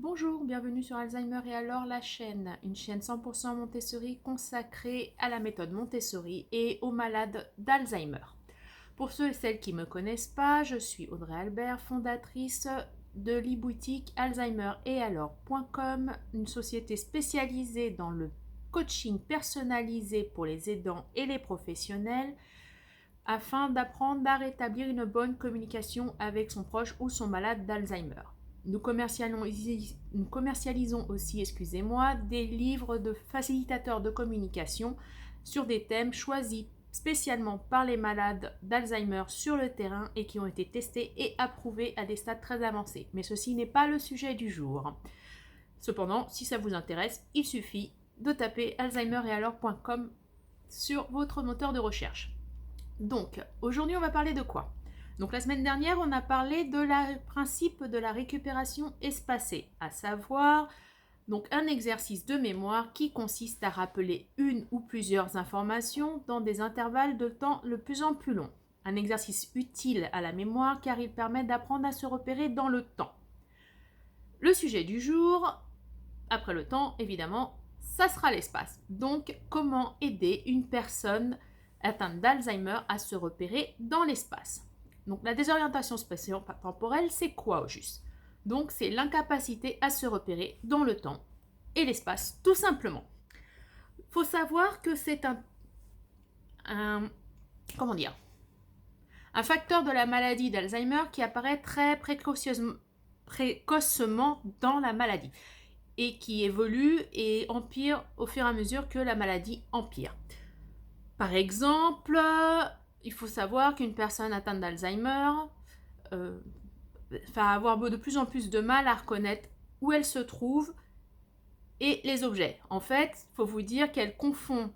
Bonjour, bienvenue sur Alzheimer et alors la chaîne, une chaîne 100% Montessori consacrée à la méthode Montessori et aux malades d'Alzheimer. Pour ceux et celles qui ne me connaissent pas, je suis Audrey Albert, fondatrice de l'e-boutique Alzheimer et alors.com, une société spécialisée dans le coaching personnalisé pour les aidants et les professionnels afin d'apprendre à rétablir une bonne communication avec son proche ou son malade d'Alzheimer. Nous commercialisons aussi, des livres de facilitateurs de communication sur des thèmes choisis spécialement par les malades d'Alzheimer sur le terrain et qui ont été testés et approuvés à des stades très avancés. Mais ceci n'est pas le sujet du jour. Cependant, si ça vous intéresse, il suffit de taper alzheimeretalors.com sur votre moteur de recherche. Donc, aujourd'hui, on va parler de quoi ? Donc, la semaine dernière, on a parlé de principe de la récupération espacée, à savoir donc un exercice de mémoire qui consiste à rappeler une ou plusieurs informations dans des intervalles de temps de plus en plus longs. Un exercice utile à la mémoire car il permet d'apprendre à se repérer dans le temps. Le sujet du jour, après le temps, évidemment, ça sera l'espace. Donc, comment aider une personne atteinte d'Alzheimer à se repérer dans l'espace. Donc la désorientation spatio-temporelle, c'est quoi au juste? Donc c'est l'incapacité à se repérer dans le temps et l'espace, tout simplement. Il faut savoir que c'est un facteur de la maladie d'Alzheimer qui apparaît très précocement dans la maladie et qui évolue et empire au fur et à mesure que la maladie empire. Par exemple, il faut savoir qu'une personne atteinte d'Alzheimer va avoir de plus en plus de mal à reconnaître où elle se trouve et les objets. En fait, il faut vous dire qu'elle confond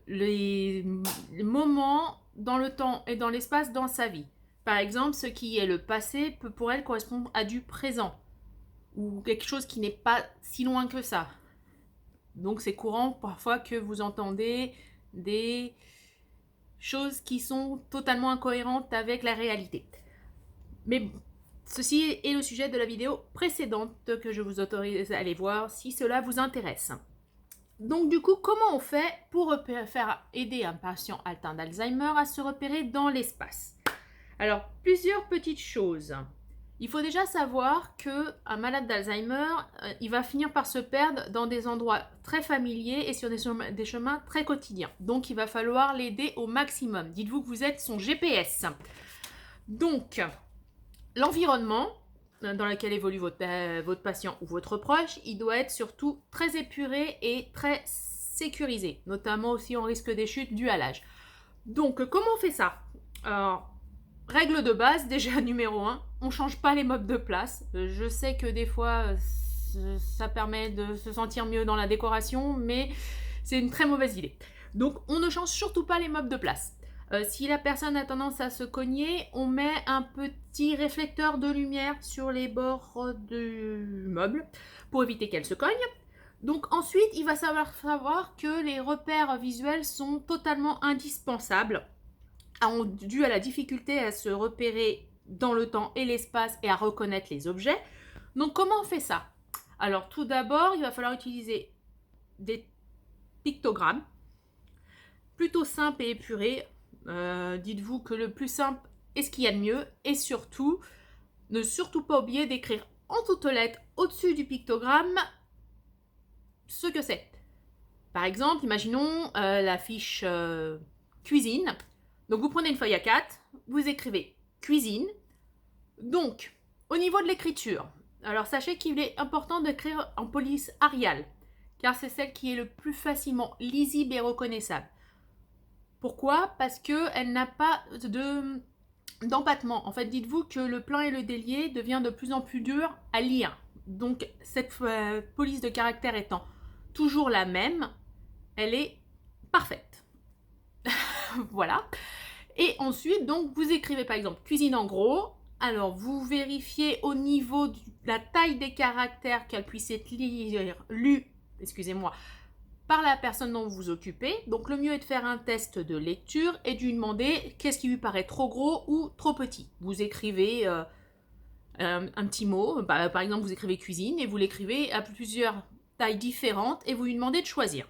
les moments dans le temps et dans l'espace dans sa vie. Par exemple, ce qui est le passé peut pour elle correspondre à du présent ou quelque chose qui n'est pas si loin que ça. Donc c'est courant parfois que vous entendez des choses qui sont totalement incohérentes avec la réalité. Mais ceci est le sujet de la vidéo précédente que je vous autorise à aller voir si cela vous intéresse. Donc du coup, comment on fait pour faire aider un patient atteint d'Alzheimer à se repérer dans l'espace? Alors, plusieurs petites choses. Il faut déjà savoir qu'un malade d'Alzheimer, il va finir par se perdre dans des endroits très familiers et sur des chemins très quotidiens. Donc, il va falloir l'aider au maximum. Dites-vous que vous êtes son GPS. Donc, l'environnement dans lequel évolue votre patient ou votre proche, il doit être surtout très épuré et très sécurisé, notamment aussi en risque des chutes dues à l'âge. Donc, comment on fait ça? Alors, règle de base, déjà numéro 1, on ne change pas les meubles de place. Je sais que des fois, ça permet de se sentir mieux dans la décoration, mais c'est une très mauvaise idée. Donc, on ne change surtout pas les meubles de place. Si la personne a tendance à se cogner, on met un petit réflecteur de lumière sur les bords du meuble pour éviter qu'elle se cogne. Donc ensuite, il va savoir que les repères visuels sont totalement indispensables dû à la difficulté à se repérer dans le temps et l'espace et à reconnaître les objets. Donc comment on fait ça? Alors tout d'abord, il va falloir utiliser des pictogrammes plutôt simples et épurés. Dites-vous que le plus simple est ce qu'il y a de mieux et surtout, ne surtout pas oublier d'écrire en toutes lettres au-dessus du pictogramme ce que c'est. Par exemple, imaginons la fiche cuisine. Donc vous prenez une feuille A4, vous écrivez cuisine. Donc, au niveau de l'écriture, alors sachez qu'il est important d'écrire en police Arial, car c'est celle qui est le plus facilement lisible et reconnaissable. Pourquoi? Parce qu'elle n'a pas d'empattement. En fait, dites-vous que le plein et le délié devient de plus en plus dur à lire. Donc, cette police de caractère étant toujours la même, elle est parfaite. Voilà. Et ensuite, donc, vous écrivez par exemple cuisine en gros. Alors, vous vérifiez au niveau de la taille des caractères qu'elle puisse être lue, par la personne dont vous vous occupez. Donc, le mieux est de faire un test de lecture et de lui demander qu'est-ce qui lui paraît trop gros ou trop petit. Vous écrivez un petit mot. Par exemple, vous écrivez cuisine et vous l'écrivez à plusieurs tailles différentes et vous lui demandez de choisir.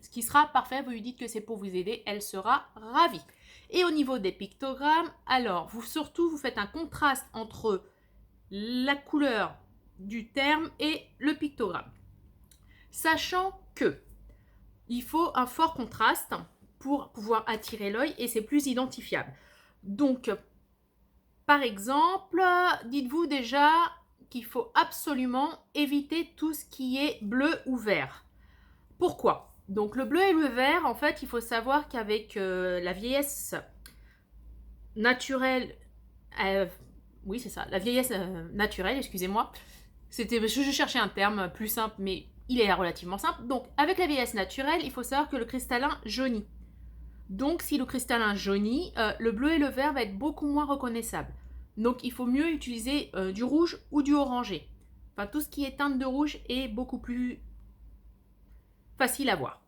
Ce qui sera parfait, vous lui dites que c'est pour vous aider, elle sera ravie. Et au niveau des pictogrammes, alors, vous faites un contraste entre la couleur du terme et le pictogramme. Sachant que il faut un fort contraste pour pouvoir attirer l'œil et c'est plus identifiable. Donc, par exemple, dites-vous déjà qu'il faut absolument éviter tout ce qui est bleu ou vert. Pourquoi ? Donc le bleu et le vert, en fait, il faut savoir qu'avec la vieillesse naturelle, oui c'est ça, la vieillesse naturelle, excusez-moi, je cherchais un terme plus simple, mais il est relativement simple. Donc avec la vieillesse naturelle, il faut savoir que le cristallin jaunit. Donc si le cristallin jaunit, le bleu et le vert va être beaucoup moins reconnaissable. Donc il faut mieux utiliser du rouge ou du orangé. Enfin tout ce qui est teinte de rouge est beaucoup plus facile à voir.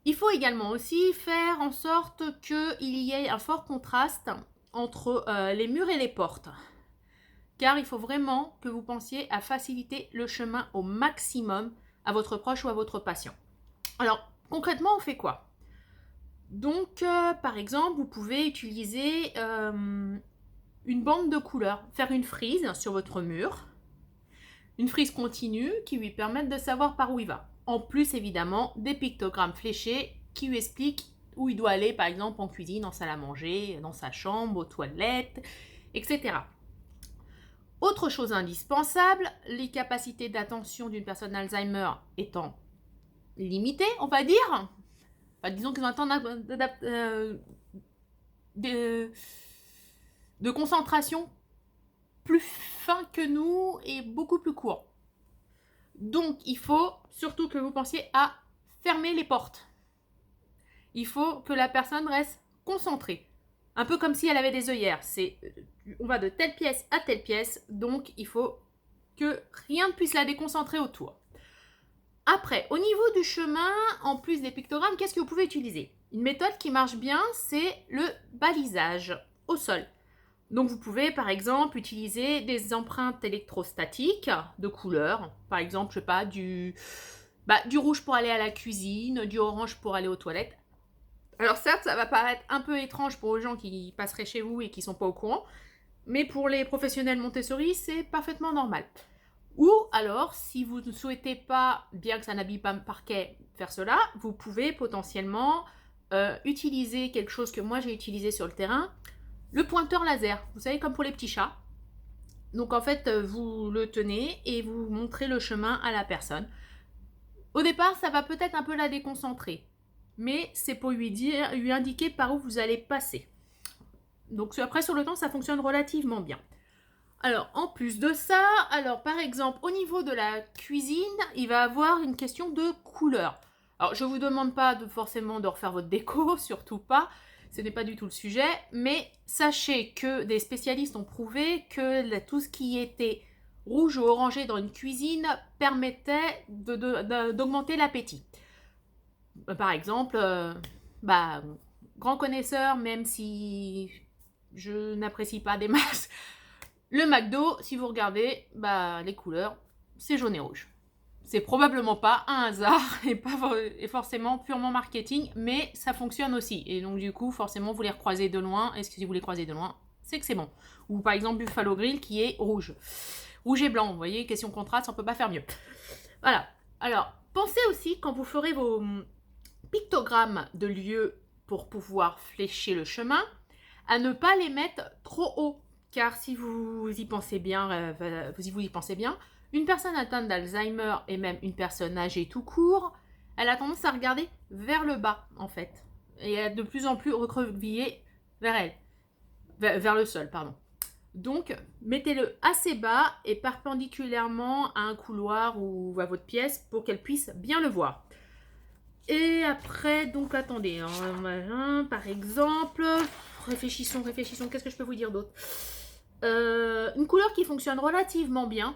Il faut également aussi faire en sorte qu'il y ait un fort contraste entre les murs et les portes. Car il faut vraiment que vous pensiez à faciliter le chemin au maximum à votre proche ou à votre patient. Alors, concrètement, on fait quoi ? Donc, par exemple, vous pouvez utiliser une bande de couleurs, faire une frise sur votre mur, une frise continue qui lui permette de savoir par où il va. En plus, évidemment, des pictogrammes fléchés qui lui expliquent où il doit aller, par exemple en cuisine, en salle à manger, dans sa chambre, aux toilettes, etc. Autre chose indispensable, les capacités d'attention d'une personne Alzheimer étant limitées, on va dire. Enfin, disons qu'ils ont un temps de concentration plus fin que nous et beaucoup plus court. Donc, il faut surtout que vous pensiez à fermer les portes. Il faut que la personne reste concentrée. Un peu comme si elle avait des œillères. On va de telle pièce à telle pièce, donc il faut que rien ne puisse la déconcentrer autour. Après, au niveau du chemin, en plus des pictogrammes, qu'est-ce que vous pouvez utiliser ? Une méthode qui marche bien, c'est le balisage au sol. Donc vous pouvez par exemple utiliser des empreintes électrostatiques de couleurs, par exemple, je sais pas, du rouge pour aller à la cuisine, du orange pour aller aux toilettes. Alors certes, ça va paraître un peu étrange pour les gens qui passeraient chez vous et qui ne sont pas au courant, mais pour les professionnels Montessori, c'est parfaitement normal. Ou alors, si vous ne souhaitez pas, bien que ça n'habille pas le parquet, faire cela, vous pouvez potentiellement utiliser quelque chose que moi j'ai utilisé sur le terrain, le pointeur laser, vous savez, comme pour les petits chats. Donc en fait, vous le tenez et vous montrez le chemin à la personne. Au départ, ça va peut-être un peu la déconcentrer, mais c'est pour lui indiquer par où vous allez passer. Donc après, sur le temps, ça fonctionne relativement bien. Alors, en plus de ça, par exemple, au niveau de la cuisine, il va avoir une question de couleur. Alors, je ne vous demande pas forcément de refaire votre déco, surtout pas. Ce n'est pas du tout le sujet, mais sachez que des spécialistes ont prouvé que tout ce qui était rouge ou orangé dans une cuisine permettait d'augmenter l'appétit. Par exemple, grand connaisseur, même si je n'apprécie pas des masses, le McDo, si vous regardez, les couleurs, c'est jaune et rouge. C'est probablement pas un hasard et forcément purement marketing, mais ça fonctionne aussi. Et donc du coup, forcément, vous les recroisez de loin. Et si vous les croisez de loin, c'est que c'est bon. Ou par exemple, Buffalo Grill qui est rouge. Rouge et blanc, vous voyez, question contraste, on peut pas faire mieux. Voilà. Alors, pensez aussi, quand vous ferez vos pictogrammes de lieux pour pouvoir flécher le chemin, à ne pas les mettre trop haut. Car si vous y pensez bien, une personne atteinte d'Alzheimer et même une personne âgée tout court, elle a tendance à regarder vers le bas, en fait. Et à de plus en plus recroquevillée vers elle. Vers le sol, pardon. Donc, mettez-le assez bas et perpendiculairement à un couloir ou à votre pièce pour qu'elle puisse bien le voir. Et après, donc attendez, par exemple, réfléchissons, qu'est-ce que je peux vous dire d'autre ? Une couleur qui fonctionne relativement bien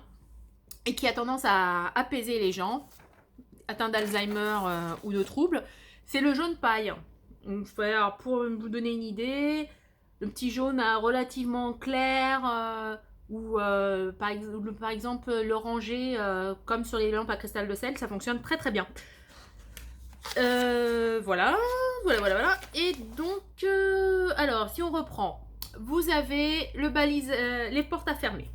et qui a tendance à apaiser les gens atteints d'Alzheimer ou de troubles, c'est le jaune paille. Donc, pour vous donner une idée, le petit jaune relativement clair, ou par exemple le ranger comme sur les lampes à cristal de sel, ça fonctionne très très bien. Voilà. Et donc, alors si on reprend, vous avez les portes à fermer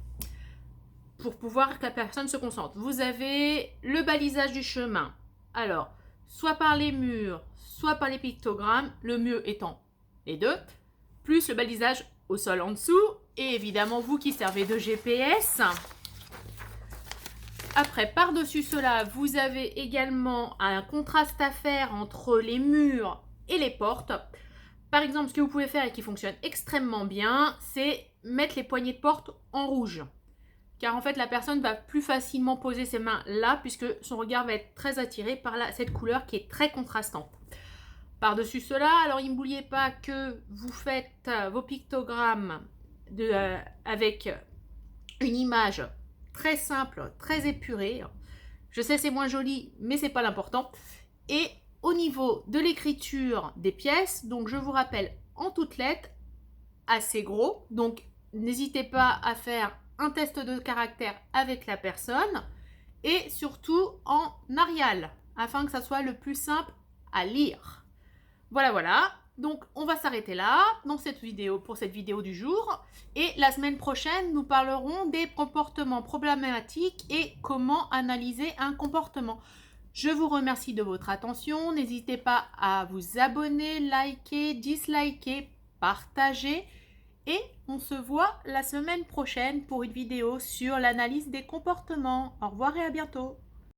pour pouvoir que la personne se concentre. Vous avez le balisage du chemin. Alors, soit par les murs, soit par les pictogrammes, le mieux étant les deux, plus le balisage au sol en dessous, et évidemment vous qui servez de GPS. Après, par-dessus cela, vous avez également un contraste à faire entre les murs et les portes. Par exemple, ce que vous pouvez faire et qui fonctionne extrêmement bien, c'est mettre les poignées de porte en rouge. Car en fait, la personne va plus facilement poser ses mains là, puisque son regard va être très attiré par cette couleur qui est très contrastante. Par-dessus cela, alors n'oubliez pas que vous faites vos pictogrammes avec une image très simple, très épurée. Je sais, c'est moins joli, mais c'est pas l'important. Et au niveau de l'écriture des pièces, donc je vous rappelle en toutes lettres, assez gros. Donc n'hésitez pas à faire un test de caractère avec la personne et surtout en Arial afin que ça soit le plus simple à lire. Voilà. Donc on va s'arrêter là pour cette vidéo du jour, et la semaine prochaine nous parlerons des comportements problématiques et comment analyser un comportement. Je vous remercie de votre attention. N'hésitez pas à vous abonner, liker, disliker, partager. Et on se voit la semaine prochaine pour une vidéo sur l'analyse des comportements. Au revoir et à bientôt.